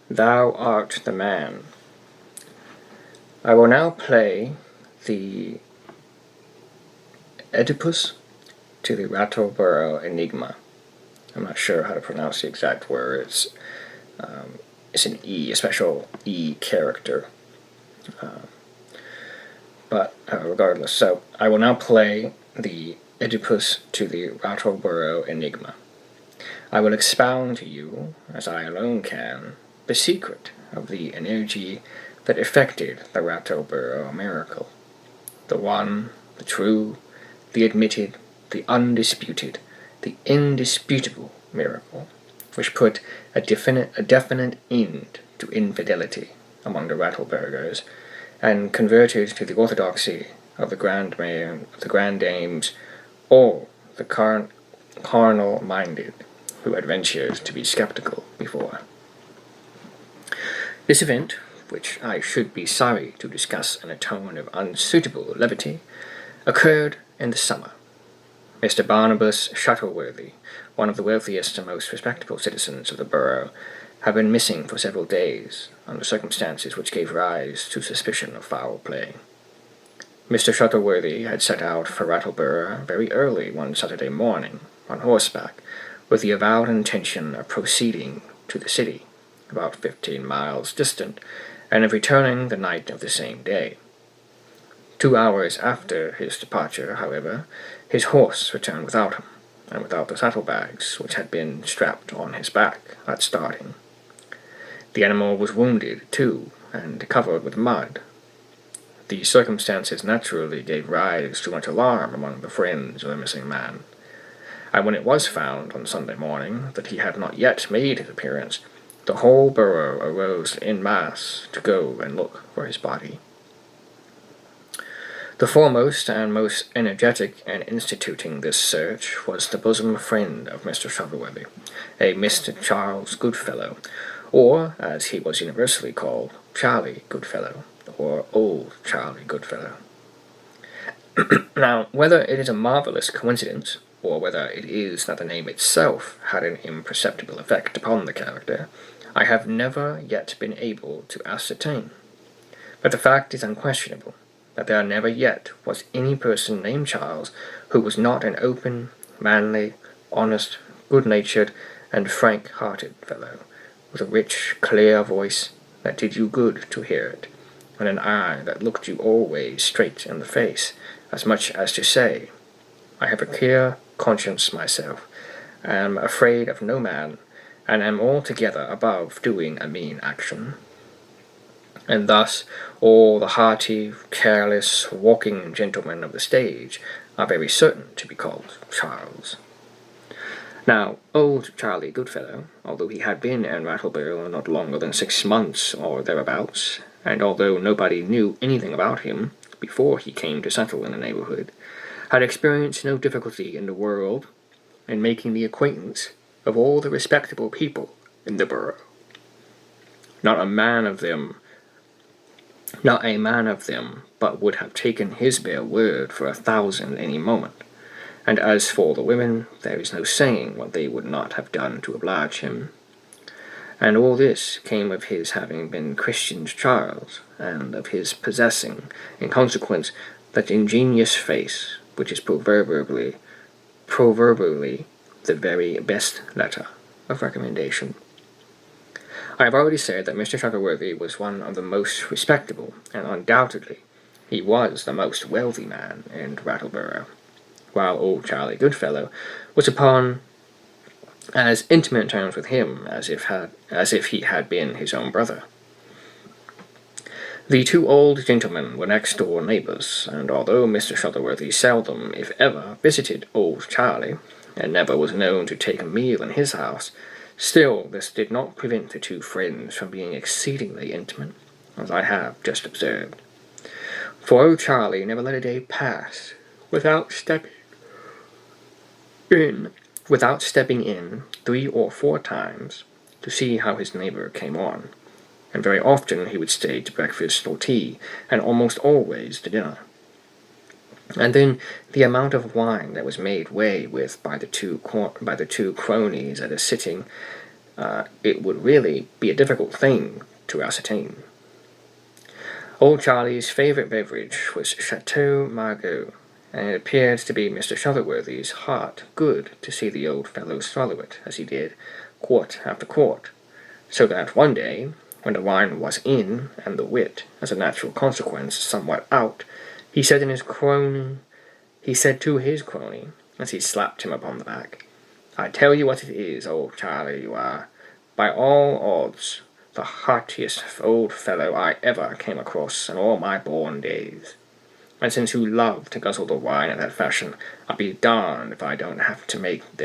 Thou art the man. I will now play the Oedipus to the Rattleborough Enigma. I'm not sure how to pronounce the exact words. It's an E, a special E character. But regardless, so I will now play the Oedipus to the Rattleborough Enigma. I will expound to you, as I alone can, the secret of the energy that effected the Rattleborough miracle. The one, the true, the admitted, the undisputed, the indisputable miracle, which put a definite end to infidelity among the Rattleburghers, and converted to the orthodoxy of the grandames all the carnal-minded who had ventured to be skeptical before. This event, which I should be sorry to discuss in a tone of unsuitable levity, occurred in the summer. Mr. Barnabas Shuttleworthy, one of the wealthiest and most respectable citizens of the borough, had been missing for several days, under circumstances which gave rise to suspicion of foul play. Mr. Shuttleworthy had set out for Rattleborough very early one Saturday morning, on horseback, with the avowed intention of proceeding to the city, about 15 miles distant, and of returning the night of the same day. 2 hours after his departure, however, his horse returned without him, and without the saddlebags which had been strapped on his back at starting. The animal was wounded, too, and covered with mud. These circumstances naturally gave rise to much alarm among the friends of the missing man, and when it was found on Sunday morning that he had not yet made his appearance, the whole borough arose en masse to go and look for his body. The foremost and most energetic in instituting this search was the bosom friend of Mr. Shuttleworthy, a Mr. Charles Goodfellow, or, as he was universally called, Charlie Goodfellow, or Old Charlie Goodfellow. Now, whether it is a marvelous coincidence, or whether it is that the name itself had an imperceptible effect upon the character, I have never yet been able to ascertain. But the fact is unquestionable, that there never yet was any person named Charles who was not an open, manly, honest, good-natured, and frank-hearted fellow, with a rich, clear voice that did you good to hear it, and an eye that looked you always straight in the face, as much as to say, I have a clear conscience myself, am afraid of no man, and am altogether above doing a mean action. And thus all the hearty, careless, walking gentlemen of the stage are very certain to be called Charles. Now, old Charlie Goodfellow, although he had been in Rattleborough not longer than 6 months or thereabouts, and although nobody knew anything about him before he came to settle in the neighborhood, had experienced no difficulty in the world in making the acquaintance of all the respectable people in the borough. Not a man of them but would have taken his bare word for 1,000 any moment, and as for the women, there is no saying what they would not have done to oblige him. And all this came of his having been christened Charles, and of his possessing, in consequence, that ingenious face, which is proverbially the very best letter of recommendation. I have already said that Mr. Shuttleworthy was one of the most respectable, and undoubtedly he was the most wealthy man in Rattleborough, while old Charlie Goodfellow was upon as intimate terms with him as if he had been his own brother. The 2 old gentlemen were next-door neighbours, and although Mr. Shuttleworthy seldom, if ever, visited old Charlie, and never was known to take a meal in his house, still this did not prevent the 2 friends from being exceedingly intimate, as I have just observed. For old Charlie never let a day pass without stepping in 3 or 4 times to see how his neighbour came on, and very often he would stay to breakfast or tea, and almost always to dinner. And then the amount of wine that was made way with by the two cronies at a sitting it would really be a difficult thing to ascertain. Old Charlie's favourite beverage was Chateau Margaux, and it appeared to be Mr. Shuttleworthy's heart good to see the old fellow swallow it, as he did, quart after quart, so that one day, when the wine was in, and the wit, as a natural consequence, somewhat out, he said to his crony, as he slapped him upon the back, "I tell you what it is, old Charlie, you are, by all odds, the heartiest old fellow I ever came across in all my born days. And since you love to guzzle the wine in that fashion, I'll be darned if I don't have to make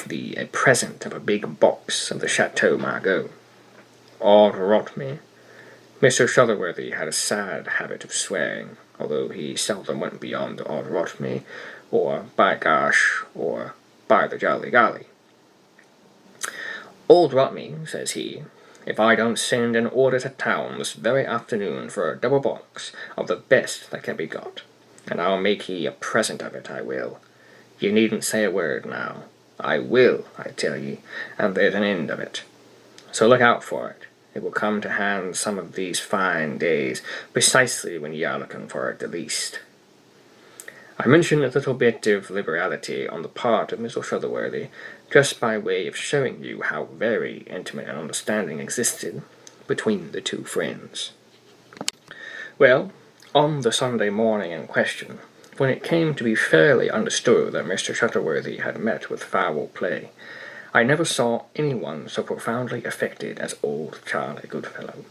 thee a present of a big box of the Chateau Margaux. Odd rot me." Mr. Shuttleworthy had a sad habit of swearing, although he seldom went beyond odd rot me, or by gosh, or by the jolly golly. "Old rot me," says he, "if I don't send an order to town this very afternoon for a double box of the best that can be got, and I'll make ye a present of it, I will. Ye needn't say a word now. I will, I tell ye, and there's an end of it. So look out for it. It will come to hand some of these fine days, precisely when ye are looking for it the least." I mention a little bit of liberality on the part of Mr. Shuttleworthy, just by way of showing you how very intimate an understanding existed between the two friends. Well, on the Sunday morning in question, when it came to be fairly understood that Mr. Shuttleworthy had met with foul play, I never saw anyone so profoundly affected as old Charlie Goodfellow.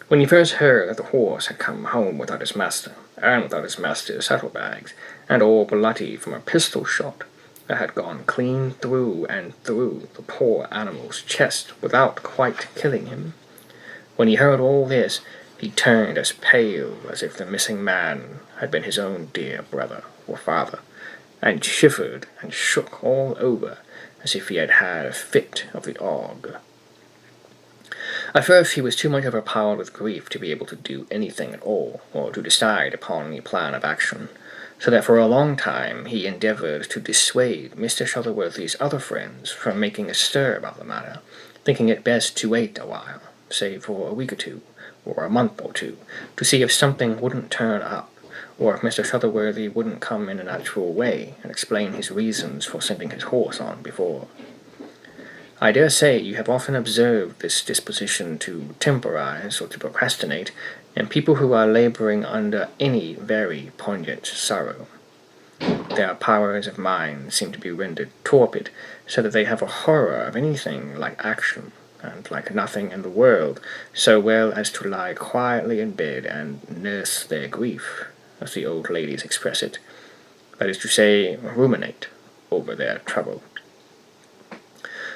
When he first heard that the horse had come home without his master, and without his master's saddlebags, and all bloody from a pistol shot that had gone clean through and through the poor animal's chest without quite killing him, when he heard all this, he turned as pale as if the missing man had been his own dear brother or father, and shivered and shook all over as if he had had a fit of the ague. At first he was too much overpowered with grief to be able to do anything at all, or to decide upon any plan of action, so that for a long time he endeavoured to dissuade Mr. Shuttleworthy's other friends from making a stir about the matter, thinking it best to wait a while, say for a week or two, or a month or two, to see if something wouldn't turn up, or if Mr. Shuttleworthy wouldn't come in a natural way and explain his reasons for sending his horse on before. I dare say you have often observed this disposition to temporize or to procrastinate in people who are labouring under any very poignant sorrow. Their powers of mind seem to be rendered torpid, so that they have a horror of anything like action, and like nothing in the world, so well as to lie quietly in bed and nurse their grief, as the old ladies express it, that is to say, ruminate over their trouble.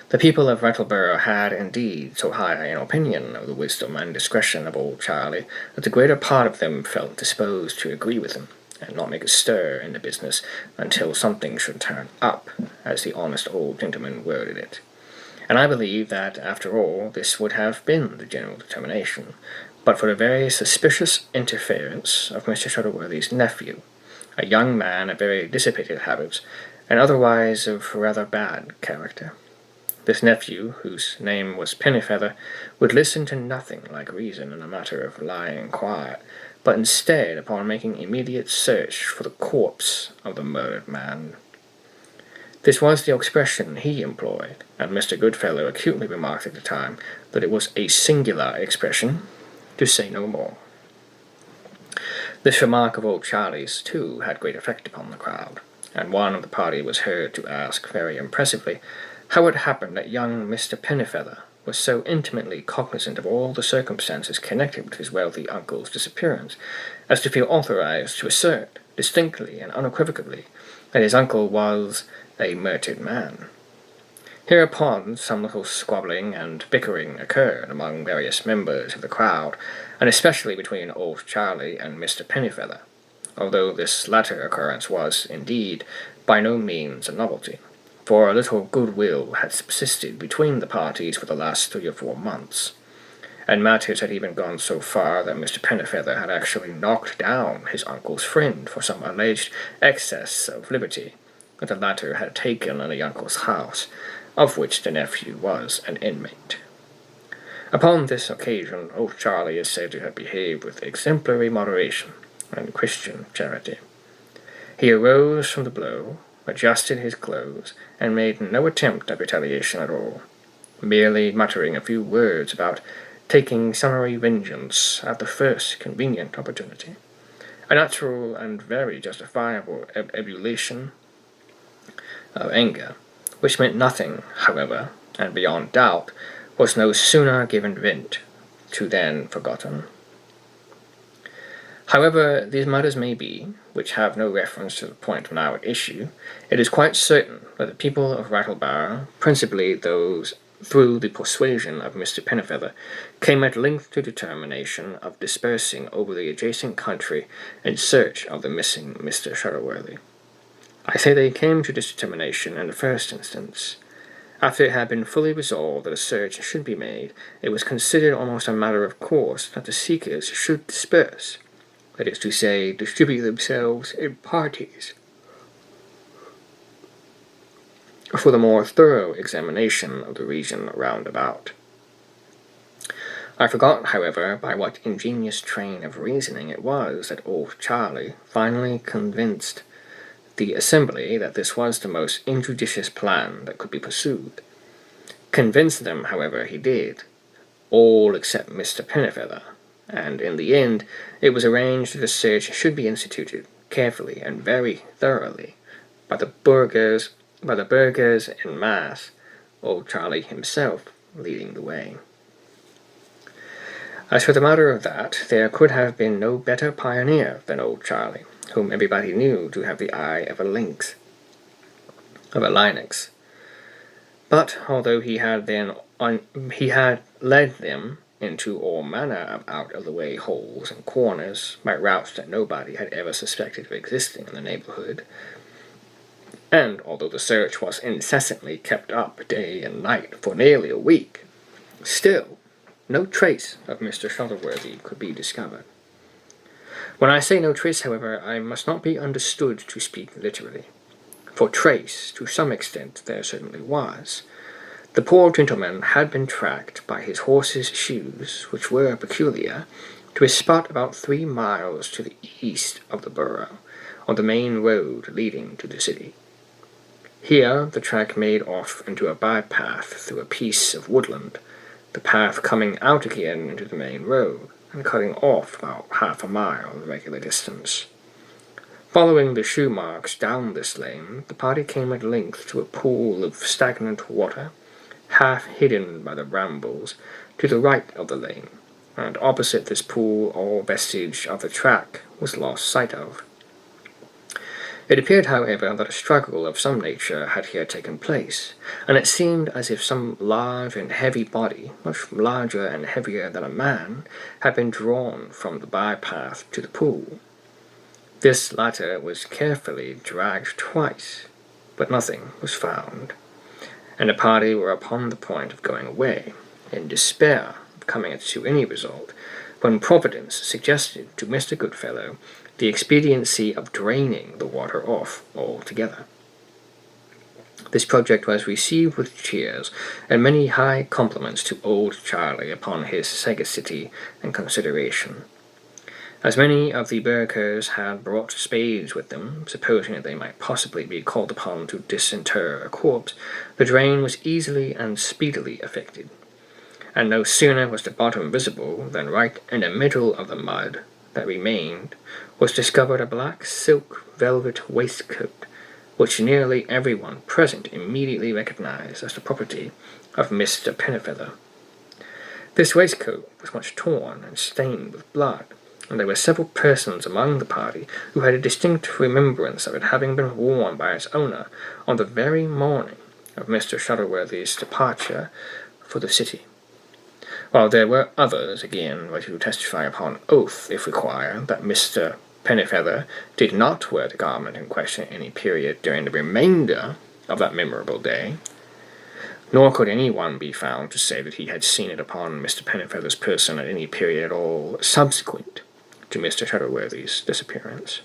The people of Rattleborough had indeed so high an opinion of the wisdom and discretion of old Charlie that the greater part of them felt disposed to agree with him, and not make a stir in the business until something should turn up, as the honest old gentleman worded it. And I believe that, after all, this would have been the general determination, but for the very suspicious interference of Mr. Shuttleworthy's nephew, a young man of very dissipated habits, and otherwise of rather bad character. This nephew, whose name was Pennyfeather, would listen to nothing like reason in a matter of lying quiet, but instead upon making immediate search for the corpse of the murdered man. This was the expression he employed, and Mr. Goodfellow acutely remarked at the time that it was a singular expression, to say no more. This remark of old Charlie's, too, had great effect upon the crowd, and one of the party was heard to ask very impressively how it happened that young Mr. Pennyfeather was so intimately cognizant of all the circumstances connected with his wealthy uncle's disappearance, as to feel authorized to assert, distinctly and unequivocally, that his uncle was a murdered man. Hereupon some little squabbling and bickering occurred among various members of the crowd, and especially between old Charlie and Mr. Pennyfeather, although this latter occurrence was, indeed, by no means a novelty, for a little goodwill had subsisted between the parties for the last 3 or 4 months, and matters had even gone so far that Mr. Pennyfeather had actually knocked down his uncle's friend for some alleged excess of liberty that the latter had taken in the uncle's house, of which the nephew was an inmate. Upon this occasion, old Charlie is said to have behaved with exemplary moderation and Christian charity. He arose from the blow, adjusted his clothes, and made no attempt at retaliation at all, merely muttering a few words about taking summary vengeance at the first convenient opportunity, a natural and very justifiable ebullition of anger, which meant nothing, however, and beyond doubt was no sooner given vent to than forgotten. However these matters may be, which have no reference to the point now at issue, it is quite certain that the people of Rattlebower, principally those through the persuasion of Mr. Pennifeather, came at length to determination of dispersing over the adjacent country in search of the missing Mr. Shuttleworthy. I say they came to this determination in the first instance. After it had been fully resolved that a search should be made, it was considered almost a matter of course that the seekers should disperse, that is to say, distribute themselves in parties, for the more thorough examination of the region round about. I forgot, however, by what ingenious train of reasoning it was that old Charlie finally convinced the assembly that this was the most injudicious plan that could be pursued. Convince them, however, he did, all except Mr. Pennifeather, and in the end it was arranged that a search should be instituted carefully and very thoroughly by the burghers en masse, old Charlie himself leading the way. As for the matter of that, there could have been no better pioneer than old Charlie, whom everybody knew to have the eye of a lynx. But although he had led them into all manner of out-of-the-way holes and corners by routes that nobody had ever suspected of existing in the neighborhood, and although the search was incessantly kept up day and night for nearly a week, still no trace of Mr. Shuttleworthy could be discovered. When I say no trace, however, I must not be understood to speak literally, for trace, to some extent, there certainly was. The poor gentleman had been tracked by his horse's shoes, which were peculiar, to a spot about 3 miles to the east of the borough, on the main road leading to the city. Here the track made off into a bypath through a piece of woodland, the path coming out again into the main road, and cutting off about half a mile the regular distance. Following the shoe marks down this lane, the party came at length to a pool of stagnant water, half hidden by the brambles, to the right of the lane, and opposite this pool all vestige of the track was lost sight of. It appeared, however, that a struggle of some nature had here taken place, and it seemed as if some large and heavy body, much larger and heavier than a man, had been drawn from the bypath to the pool. This latter was carefully dragged twice, but nothing was found, and the party were upon the point of going away, in despair of coming to any result, when Providence suggested to Mr. Goodfellow the expediency of draining the water off altogether. This project was received with cheers and many high compliments to old Charlie upon his sagacity and consideration. As many of the burghers had brought spades with them, supposing that they might possibly be called upon to disinter a corpse, the drain was easily and speedily effected, and no sooner was the bottom visible than right in the middle of the mud that remained was discovered a black silk velvet waistcoat, which nearly everyone present immediately recognized as the property of Mr. Pennifeather. This waistcoat was much torn and stained with blood, and there were several persons among the party who had a distinct remembrance of it having been worn by its owner on the very morning of Mr. Shuttleworthy's departure for the city, while there were others, again, ready to testify upon oath, if required, that Mr. Pennifeather did not wear the garment in question at any period during the remainder of that memorable day, nor could any one be found to say that he had seen it upon Mr. Pennifeather's person at any period at all subsequent to Mr. Shuttleworthy's disappearance.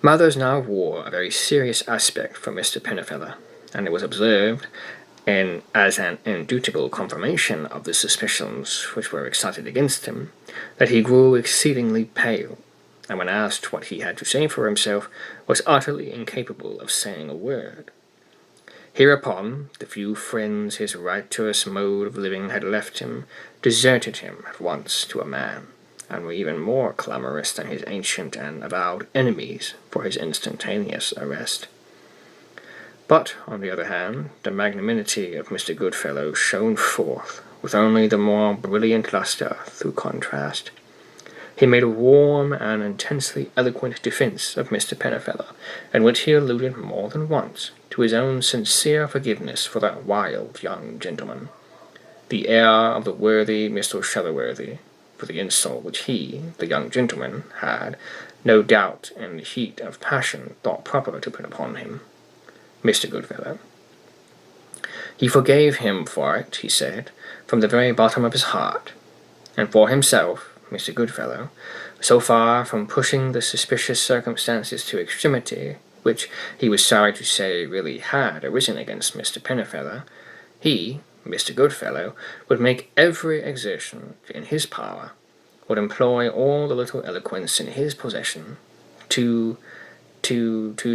Matters now wore a very serious aspect for Mr. Pennifeather, and it was observed, and as an indubitable confirmation of the suspicions which were excited against him, that he grew exceedingly pale, and when asked what he had to say for himself, was utterly incapable of saying a word. Hereupon, the few friends his riotous mode of living had left him deserted him at once to a man, and were even more clamorous than his ancient and avowed enemies for his instantaneous arrest. But, on the other hand, the magnanimity of Mr. Goodfellow shone forth with only the more brilliant lustre through contrast. He made a warm and intensely eloquent defence of Mr. Pennefeller, in which he alluded more than once to his own sincere forgiveness for that wild young gentleman, the heir of the worthy Mr. Shuttleworthy, for the insult which he, the young gentleman, had, no doubt, in the heat of passion, thought proper to put upon him, Mr. Goodfellow. He forgave him for it, he said, from the very bottom of his heart, and for himself, Mr. Goodfellow, so far from pushing the suspicious circumstances to extremity, which he was sorry to say really had arisen against Mr. Pennefeller, he, Mr. Goodfellow, would make every exertion in his power, would employ all the little eloquence in his possession, to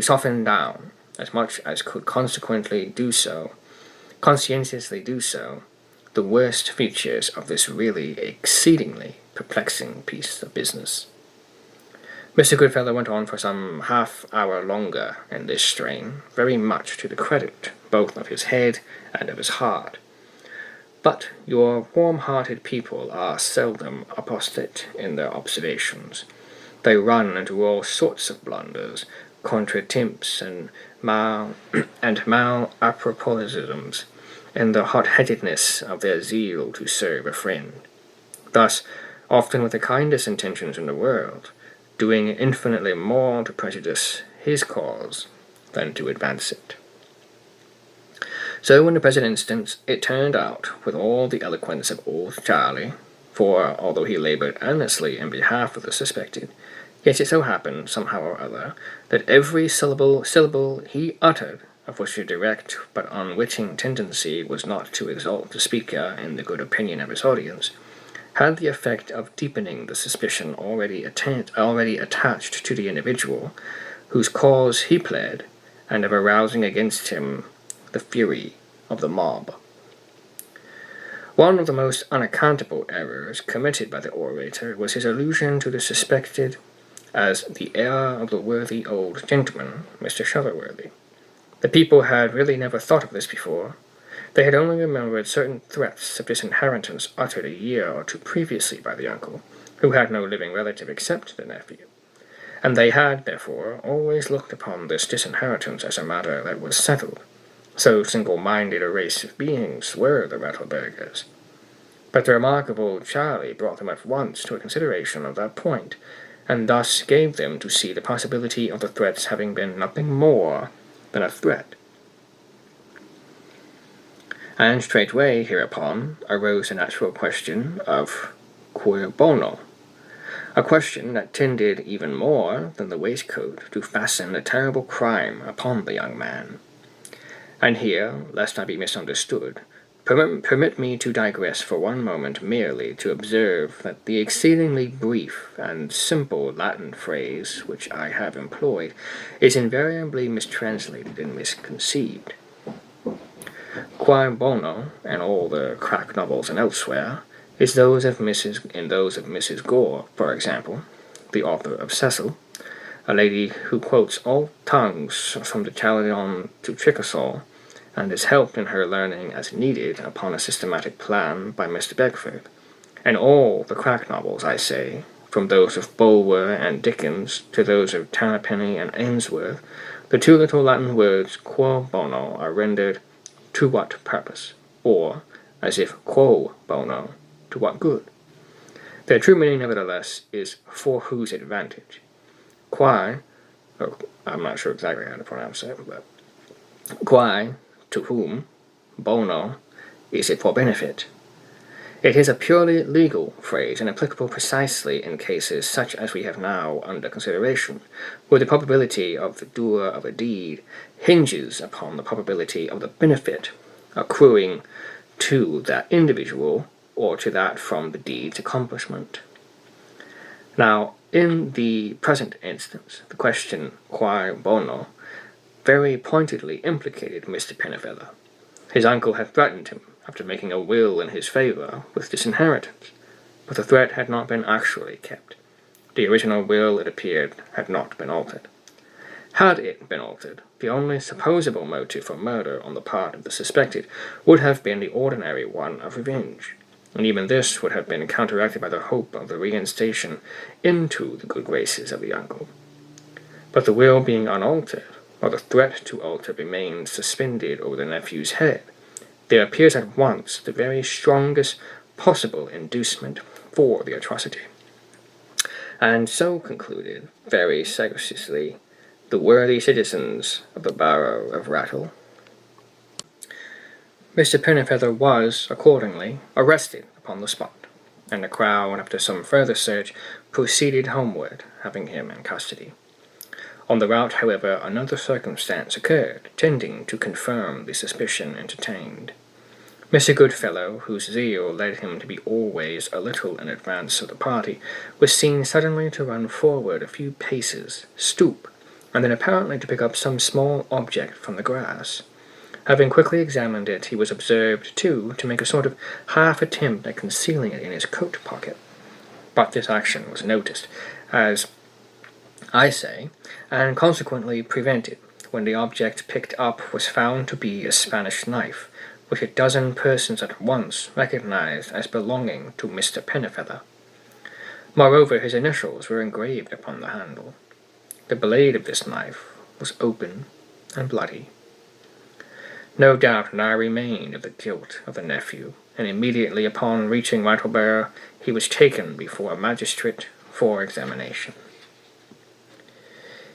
soften down, as much as could conscientiously do so, the worst features of this really exceedingly perplexing piece of business. Mr. Goodfellow went on for some half-hour longer in this strain, very much to the credit both of his head and of his heart. But your warm-hearted people are seldom apostate in their observations. They run into all sorts of blunders, contretemps, and malaproposisms, in the hot-headedness of their zeal to serve a friend. Thus, often with the kindest intentions in the world, doing infinitely more to prejudice his cause than to advance it. So in the present instance, it turned out, with all the eloquence of old Charlie, for although he laboured earnestly in behalf of the suspected, yet it so happened, somehow or other, that every syllable he uttered, of which the direct but unwitting tendency was not to exalt the speaker in the good opinion of his audience, had the effect of deepening the suspicion already attached to the individual, whose cause he pled, and of arousing against him the fury of the mob. One of the most unaccountable errors committed by the orator was his allusion to the suspected as the heir of the worthy old gentleman, Mr. Shuttleworthy. The people had really never thought of this before. They had only remembered certain threats of disinheritance uttered a year or two previously by the uncle, who had no living relative except the nephew, and they had, therefore, always looked upon this disinheritance as a matter that was settled. So single-minded a race of beings were the Rattleburgers. But the remark of old Charlie brought them at once to a consideration of that point, and thus gave them to see the possibility of the threats having been nothing more than a threat. And straightway, hereupon, arose the natural question of cui bono, a question that tended even more than the waistcoat to fasten a terrible crime upon the young man. And here, lest I be misunderstood, permit me to digress for one moment merely to observe that the exceedingly brief and simple Latin phrase which I have employed is invariably mistranslated and misconceived. Quae bono, in all the crack novels and elsewhere, is in those of Mrs. Gore, for example, the author of Cecil, a lady who quotes all tongues from the Chaldon to Chickasaw, and is helped in her learning as needed upon a systematic plan by Mr. Beckford. And all the crack novels, I say, from those of Bulwer and Dickens to those of Tenpenny and Ainsworth, the two little Latin words quo bono are rendered to what purpose, or, as if quo bono, to what good. Their true meaning, nevertheless, is for whose advantage. Quae, or I'm not sure exactly how to pronounce it, but quae, to whom, bono, is it for benefit. It is a purely legal phrase and applicable precisely in cases such as we have now under consideration, where the probability of the doer of a deed hinges upon the probability of the benefit accruing to that individual or to that from the deed's accomplishment. Now, in the present instance, the question quae bono very pointedly implicated Mr. Pennyfeather. His uncle had threatened him, after making a will in his favour, with disinheritance, but the threat had not been actually kept. The original will, it appeared, had not been altered. Had it been altered, the only supposable motive for murder on the part of the suspected would have been the ordinary one of revenge, and even this would have been counteracted by the hope of the reinstation into the good graces of the uncle. But the will being unaltered, while the threat to alter remained suspended over the nephew's head, there appears at once the very strongest possible inducement for the atrocity. And so concluded, very sagaciously, the worthy citizens of the borough of Rattle. Mr. Pennyfeather was, accordingly, arrested upon the spot, and the crowd, after some further search, proceeded homeward, having him in custody. On the route, however, another circumstance occurred, tending to confirm the suspicion entertained. Mr. Goodfellow, whose zeal led him to be always a little in advance of the party, was seen suddenly to run forward a few paces, stoop, and then apparently to pick up some small object from the grass. Having quickly examined it, he was observed, too, to make a sort of half attempt at concealing it in his coat pocket. But this action was noticed, as I say, and consequently prevented, when the object picked up was found to be a Spanish knife, which a dozen persons at once recognized as belonging to Mr. Pennyfeather. Moreover, his initials were engraved upon the handle. The blade of this knife was open and bloody. No doubt now remained of the guilt of the nephew, and immediately upon reaching Rattleborough he was taken before a magistrate for examination.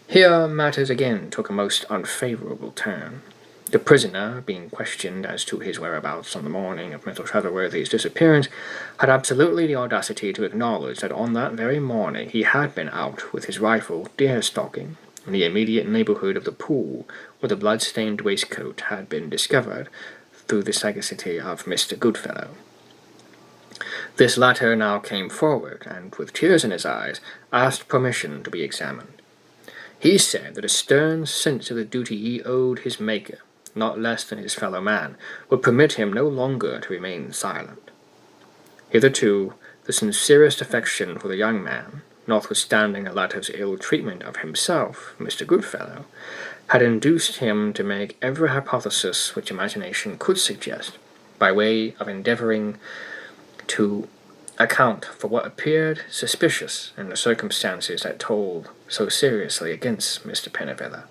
Here matters again took a most unfavourable turn. The prisoner, being questioned as to his whereabouts on the morning of Mr. Shuttleworthy's disappearance, had absolutely the audacity to acknowledge that on that very morning he had been out with his rifle deer-stalking in the immediate neighbourhood of the pool where the blood-stained waistcoat had been discovered through the sagacity of Mr. Goodfellow. This latter now came forward, and, with tears in his eyes, asked permission to be examined. He said that a stern sense of the duty he owed his Maker, not less than his fellow man, would permit him no longer to remain silent. Hitherto, the sincerest affection for the young man, notwithstanding the latter's ill treatment of himself, Mr. Goodfellow, had induced him to make every hypothesis which imagination could suggest, by way of endeavouring to account for what appeared suspicious in the circumstances that told so seriously against Mr. Pennyfeather.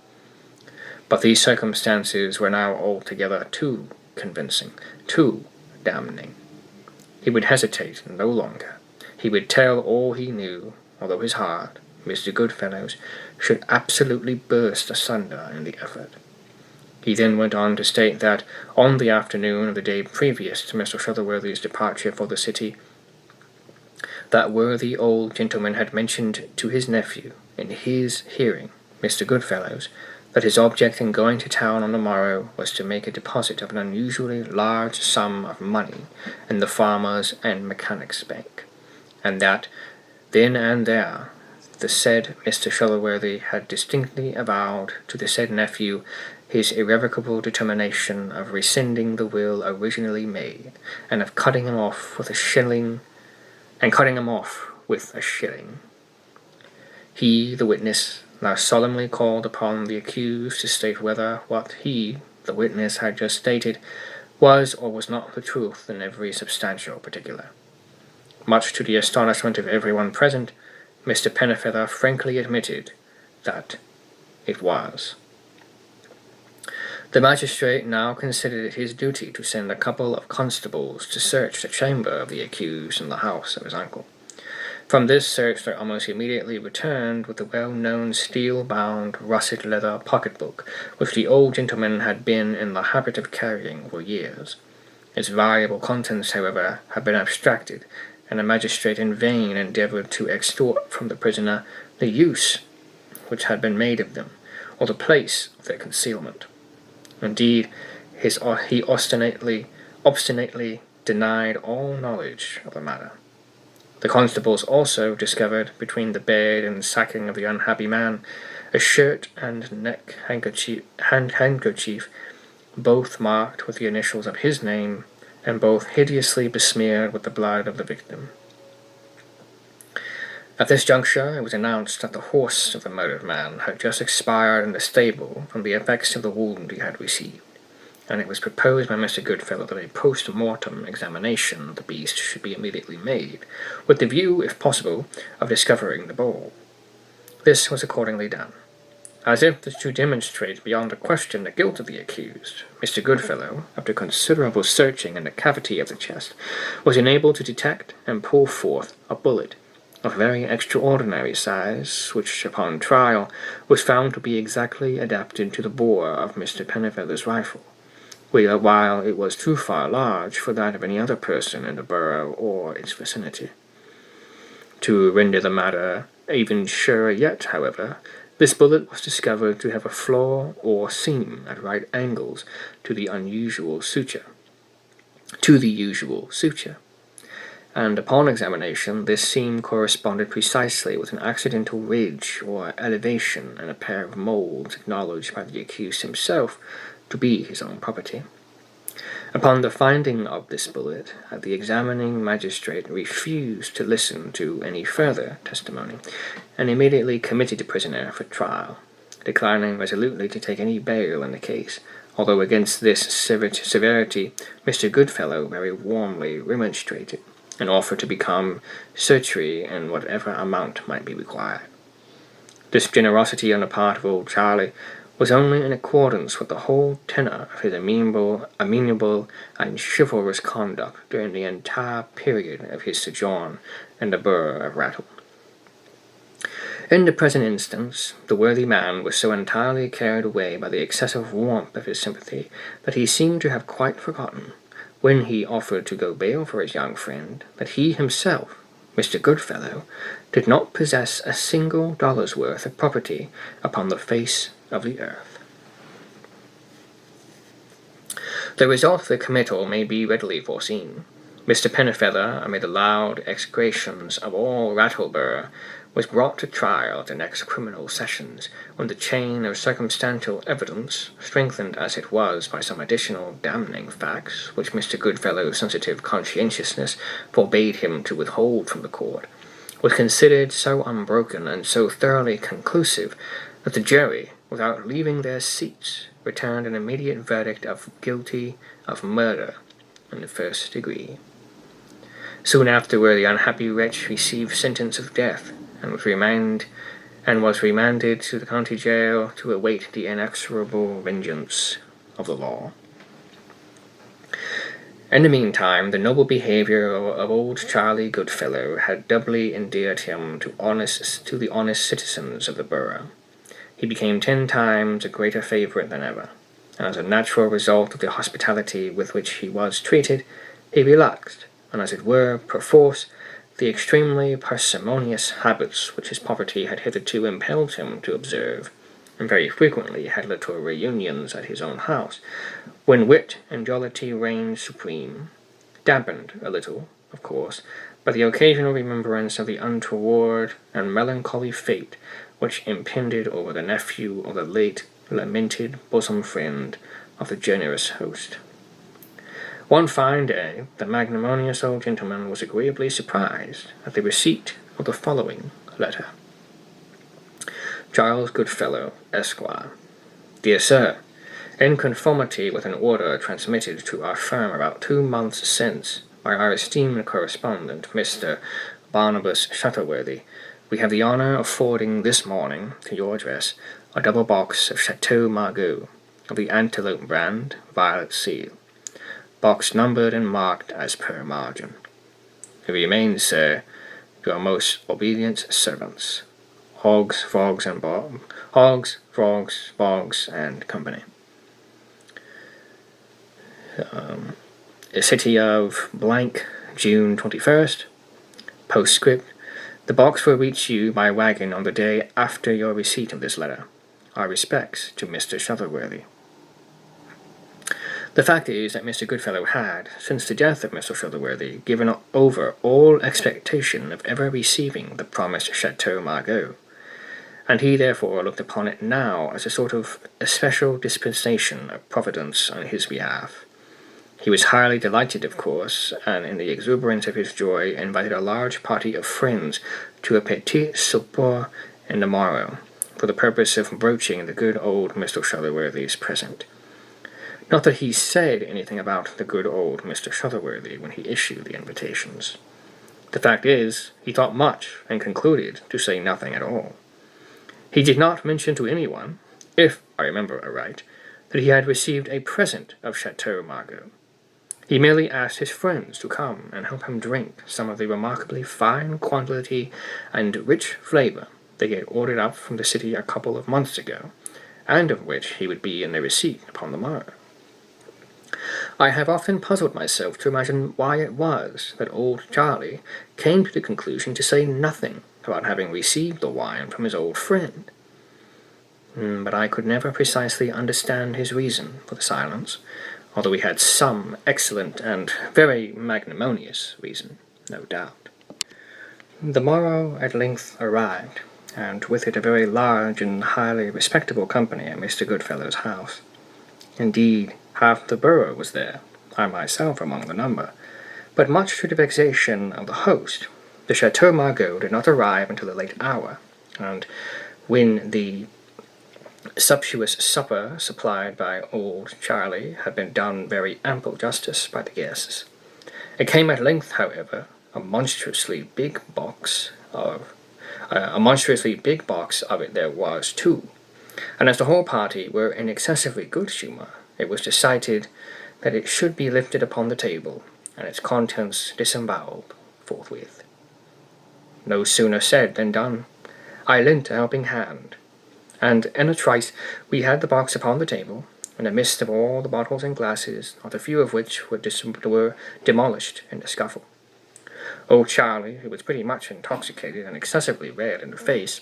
But these circumstances were now altogether too convincing, too damning. He would hesitate no longer. He would tell all he knew, although his heart, Mr. Goodfellow's, should absolutely burst asunder in the effort. He then went on to state that, on the afternoon of the day previous to Mr. Shuttleworthy's departure for the city, that worthy old gentleman had mentioned to his nephew, in his hearing, Mr. Goodfellow's, that his object in going to town on the morrow was to make a deposit of an unusually large sum of money in the Farmers' and Mechanics' Bank, and that, then and there, the said Mr. Shuttleworthy had distinctly avowed to the said nephew his irrevocable determination of rescinding the will originally made, and of cutting him off with a shilling. He, the witness, now solemnly called upon the accused to state whether what he, the witness, had just stated was or was not the truth in every substantial particular. Much to the astonishment of everyone present, Mr. Pennyfeather frankly admitted that it was. The magistrate now considered it his duty to send a couple of constables to search the chamber of the accused and the house of his uncle. From this search they almost immediately returned with the well-known steel-bound, russet-leather pocket-book which the old gentleman had been in the habit of carrying for years. Its valuable contents, however, had been abstracted, and the magistrate in vain endeavoured to extort from the prisoner the use which had been made of them, or the place of their concealment. Indeed, he obstinately denied all knowledge of the matter. The constables also discovered, between the bed and sacking of the unhappy man, a shirt and neck handkerchief, both marked with the initials of his name, and both hideously besmeared with the blood of the victim. At this juncture, it was announced that the horse of the murdered man had just expired in the stable from the effects of the wound he had received, and it was proposed by Mr. Goodfellow that a post-mortem examination of the beast should be immediately made, with the view, if possible, of discovering the ball. This was accordingly done. As if to demonstrate beyond a question the guilt of the accused, Mr. Goodfellow, after considerable searching in the cavity of the chest, was enabled to detect and pull forth a bullet of very extraordinary size, which, upon trial, was found to be exactly adapted to the bore of Mr. Pennefeller's rifle, while it was too far large for that of any other person in the borough or its vicinity. To render the matter even surer yet, however, this bullet was discovered to have a flaw or seam at right angles to the usual suture, and upon examination this seam corresponded precisely with an accidental ridge or elevation in a pair of moulds acknowledged by the accused himself to be his own property. Upon the finding of this bullet, the examining magistrate refused to listen to any further testimony, and immediately committed the prisoner for trial, declining resolutely to take any bail in the case, although against this severity Mr. Goodfellow very warmly remonstrated, and offered to become certiorari in whatever amount might be required. This generosity on the part of old Charlie was only in accordance with the whole tenor of his amiable and chivalrous conduct during the entire period of his sojourn in the borough of Rattle. In the present instance, the worthy man was so entirely carried away by the excessive warmth of his sympathy that he seemed to have quite forgotten, when he offered to go bail for his young friend, that he himself, Mr. Goodfellow, did not possess a single dollar's worth of property upon the face of the earth. The result of the committal may be readily foreseen. Mr. Pennefeller, amid the loud execrations of all Rattleborough, was brought to trial at the next criminal sessions, when the chain of circumstantial evidence, strengthened as it was by some additional damning facts, which Mr. Goodfellow's sensitive conscientiousness forbade him to withhold from the court, was considered so unbroken and so thoroughly conclusive that the jury, without leaving their seats, returned an immediate verdict of guilty of murder in the first degree. Soon afterward the unhappy wretch received sentence of death, and was remanded to the county jail to await the inexorable vengeance of the law. In the meantime, the noble behaviour of old Charlie Goodfellow had doubly endeared him to the honest citizens of the borough. He became 10 times a greater favourite than ever, and as a natural result of the hospitality with which he was treated, he relaxed, and as it were, perforce, the extremely parsimonious habits which his poverty had hitherto impelled him to observe, and very frequently had little reunions at his own house, when wit and jollity reigned supreme, dampened a little, of course, by the occasional remembrance of the untoward and melancholy fate which impended over the nephew of the late lamented bosom friend of the generous host. One fine day, the magnanimous old gentleman was agreeably surprised at the receipt of the following letter. Charles Goodfellow, Esquire. Dear Sir, in conformity with an order transmitted to our firm about 2 months since by our esteemed correspondent, Mr. Barnabas Shuttleworthy, we have the honour of forwarding this morning to your address a double box of Chateau Margaux, of the Antelope brand, violet seal. Box numbered and marked as per margin. It remains, sir, your most obedient servants, Hogs, Frogs, and Company. City of blank, June 21st. Postscript. The box will reach you by wagon on the day after your receipt of this letter. Our respects to Mr. Shuttleworthy. The fact is that Mr. Goodfellow had, since the death of Mr. Shuttleworthy, given over all expectation of ever receiving the promised Chateau Margaux, and he therefore looked upon it now as a sort of especial dispensation of Providence on his behalf. He was highly delighted, of course, and in the exuberance of his joy invited a large party of friends to a petit souper in the morrow, for the purpose of broaching the good old Mr. Shuttleworthy's present. Not that he said anything about the good old Mr. Shuttleworthy when he issued the invitations. The fact is, he thought much, and concluded to say nothing at all. He did not mention to anyone, if I remember aright, that he had received a present of Chateau Margaux. He merely asked his friends to come and help him drink some of the remarkably fine quantity and rich flavour that he had ordered up from the city a couple of months ago, and of which he would be in the receipt upon the morrow. I have often puzzled myself to imagine why it was that old Charlie came to the conclusion to say nothing about having received the wine from his old friend. But I could never precisely understand his reason for the silence, although he had some excellent and very magnanimous reason, no doubt. The morrow at length arrived, and with it a very large and highly respectable company at Mr. Goodfellow's house. Indeed, half the borough was there, I myself among the number, but much to the vexation of the host, the Chateau Margaux did not arrive until a late hour, and when the sumptuous supper supplied by old Charlie had been done very ample justice by the guests, it came at length, however, a monstrously big box of it there was too, and as the whole party were in excessively good humour, it was decided that it should be lifted upon the table, and its contents disembowelled forthwith. No sooner said than done. I lent a helping hand, and in a trice we had the box upon the table, in the midst of all the bottles and glasses, not a few of which were demolished in the scuffle. Old Charlie, who was pretty much intoxicated and excessively red in the face,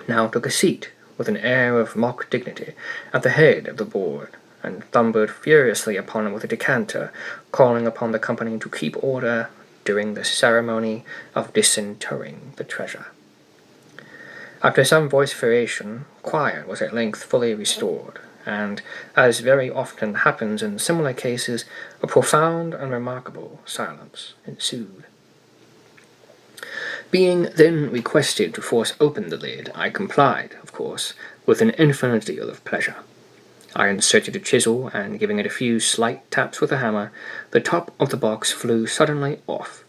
now took a seat with an air of mock dignity at the head of the board, and thumpered furiously upon it with a decanter, calling upon the company to keep order during the ceremony of disinterring the treasure. After some vociferation, quiet was at length fully restored, and, as very often happens in similar cases, a profound and remarkable silence ensued. Being then requested to force open the lid, I complied, of course, with an infinite deal of pleasure. I inserted a chisel, and giving it a few slight taps with a hammer, the top of the box flew suddenly off,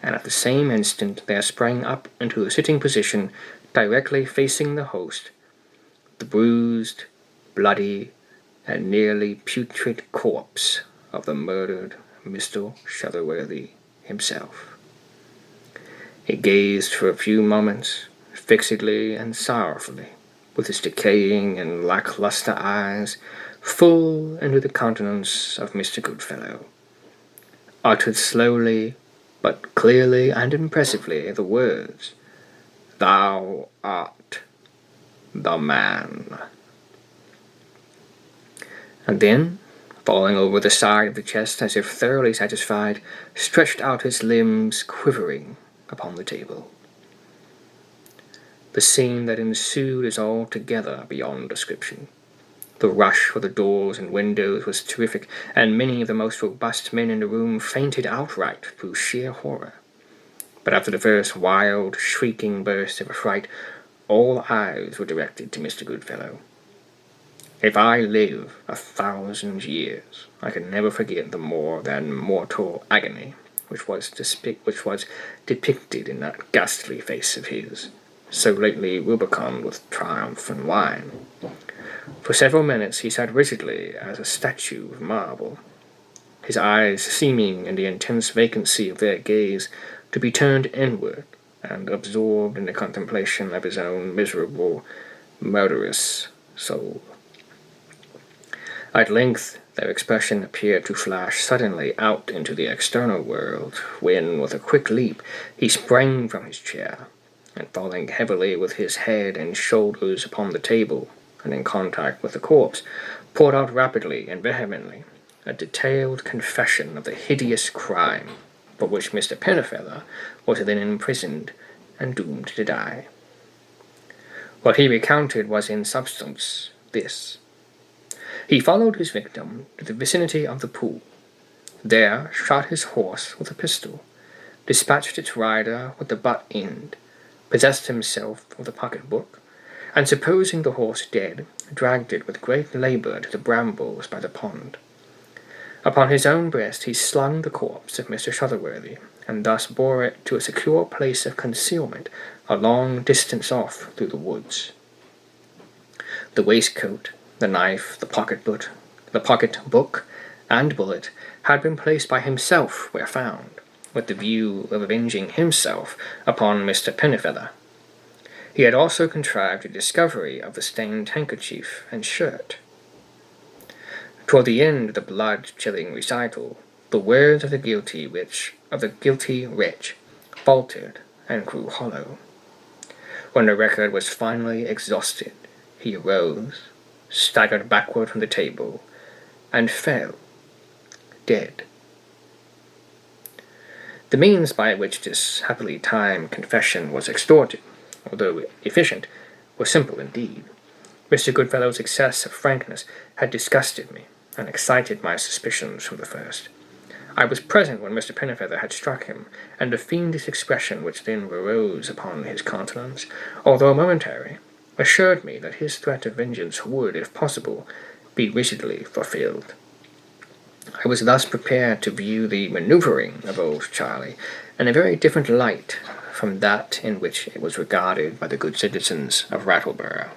and at the same instant there sprang up into a sitting position, directly facing the host, the bruised, bloody, and nearly putrid corpse of the murdered Mr. Shuttleworthy himself. He gazed for a few moments, fixedly and sorrowfully, with his decaying and lacklustre eyes full into the countenance of Mr. Goodfellow, uttered slowly, but clearly and impressively, the words, "Thou art the man." And then, falling over the side of the chest as if thoroughly satisfied, stretched out his limbs quivering upon the table. The scene that ensued is altogether beyond description. The rush for the doors and windows was terrific, and many of the most robust men in the room fainted outright through sheer horror. But after the first wild, shrieking burst of affright, all eyes were directed to Mr. Goodfellow. If I live 1,000 years, I can never forget the more than mortal agony which was depicted in that ghastly face of his, so lately rubicund with triumph and wine. For several minutes he sat rigidly as a statue of marble, his eyes seeming in the intense vacancy of their gaze to be turned inward and absorbed in the contemplation of his own miserable, murderous soul. At length Their expression appeared to flash suddenly out into the external world, when, with a quick leap, he sprang from his chair, and falling heavily with his head and shoulders upon the table, and in contact with the corpse, poured out rapidly and vehemently a detailed confession of the hideous crime for which Mr. Pennefather was then imprisoned and doomed to die. What he recounted was in substance this. He followed his victim to the vicinity of the pool, there shot his horse with a pistol, dispatched its rider with the butt end, possessed himself of the pocket-book, and supposing the horse dead, dragged it with great labour to the brambles by the pond. Upon his own breast he slung the corpse of Mr. Shutterworthy, and thus bore it to a secure place of concealment a long distance off through the woods. The waistcoat, the knife, the pocket-book, and bullet had been placed by himself where found, with the view of avenging himself upon Mr. Pennefather. He had also contrived a discovery of the stained handkerchief and shirt. Toward the end of the blood-chilling recital, the words of the guilty wretch faltered and grew hollow. When the record was finally exhausted, he arose, staggered backward from the table, and fell, dead. The means by which this happily timed confession was extorted, although efficient, was simple indeed. Mr. Goodfellow's excess of frankness had disgusted me, and excited my suspicions from the first. I was present when Mr. Pennefather had struck him, and the fiendish expression which then arose upon his countenance, although momentary, assured me that his threat of vengeance would, if possible, be rigidly fulfilled. I was thus prepared to view the manoeuvring of old Charlie in a very different light from that in which it was regarded by the good citizens of Rattleborough.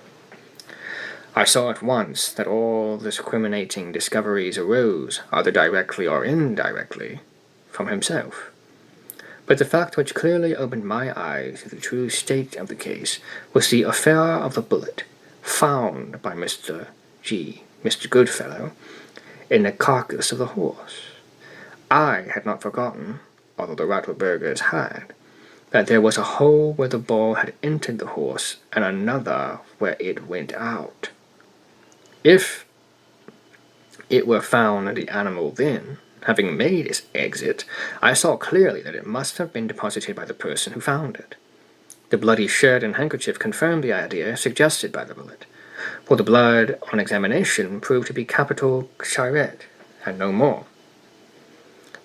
I saw at once that all the discriminating discoveries arose, either directly or indirectly, from himself. But the fact which clearly opened my eyes to the true state of the case was the affair of the bullet, found by Mr. Goodfellow, in the carcass of the horse. I had not forgotten, although the Rattleburghers had, that there was a hole where the ball had entered the horse, and another where it went out. If it were found the animal then, having made its exit, I saw clearly that it must have been deposited by the person who found it. The bloody shirt and handkerchief confirmed the idea suggested by the bullet, for the blood on examination proved to be capital charret, and no more.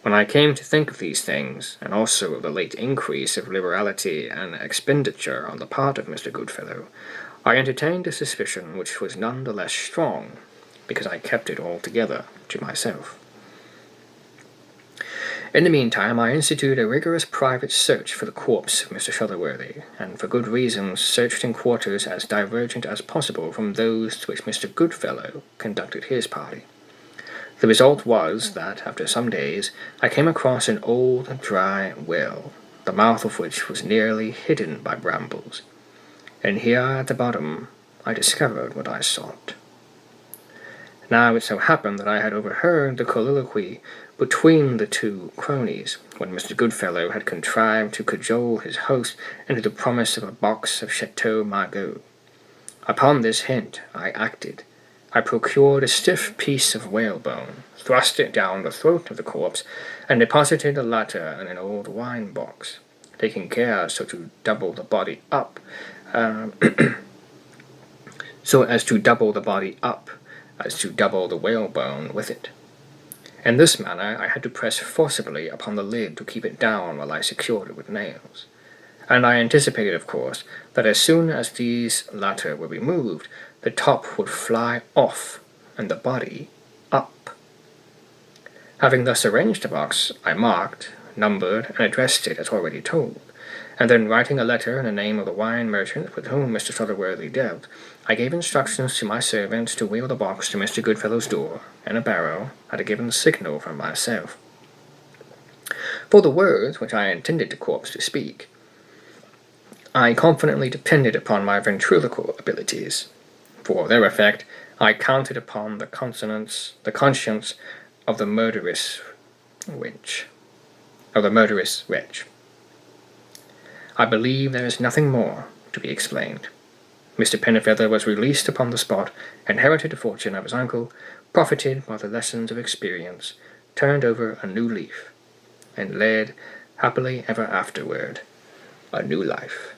When I came to think of these things, and also of the late increase of liberality and expenditure on the part of Mr. Goodfellow, I entertained a suspicion which was none the less strong, because I kept it altogether to myself. In the meantime, I instituted a rigorous private search for the corpse of Mr. Shutterworthy, and for good reasons searched in quarters as divergent as possible from those to which Mr. Goodfellow conducted his party. The result was that, after some days, I came across an old dry well, the mouth of which was nearly hidden by brambles, and here at the bottom I discovered what I sought. Now it so happened that I had overheard the colloquy between the two cronies, when Mr. Goodfellow had contrived to cajole his host into the promise of a box of Chateau Margaux. Upon this hint I acted. I procured a stiff piece of whalebone, thrust it down the throat of the corpse, and deposited the latter in an old wine-box, taking care so to double the body up, as to double the whalebone with it. In this manner I had to press forcibly upon the lid to keep it down while I secured it with nails, and I anticipated, of course, that as soon as these latter were removed, the top would fly off, and the body up. Having thus arranged the box, I marked, numbered, and addressed it as already told, and then writing a letter in the name of the wine merchant with whom Mr. Shutterworthy dealt, I gave instructions to my servants to wheel the box to Mr. Goodfellow's door, in a barrow, at a given signal from myself. For the words which I intended the corpse to speak, I confidently depended upon my ventriloquial abilities. For their effect, I counted upon the conscience of the murderous wretch. I believe there is nothing more to be explained. Mr. Pennifeather was released upon the spot, inherited the fortune of his uncle, profited by the lessons of experience, turned over a new leaf, and led, happily ever afterward, a new life.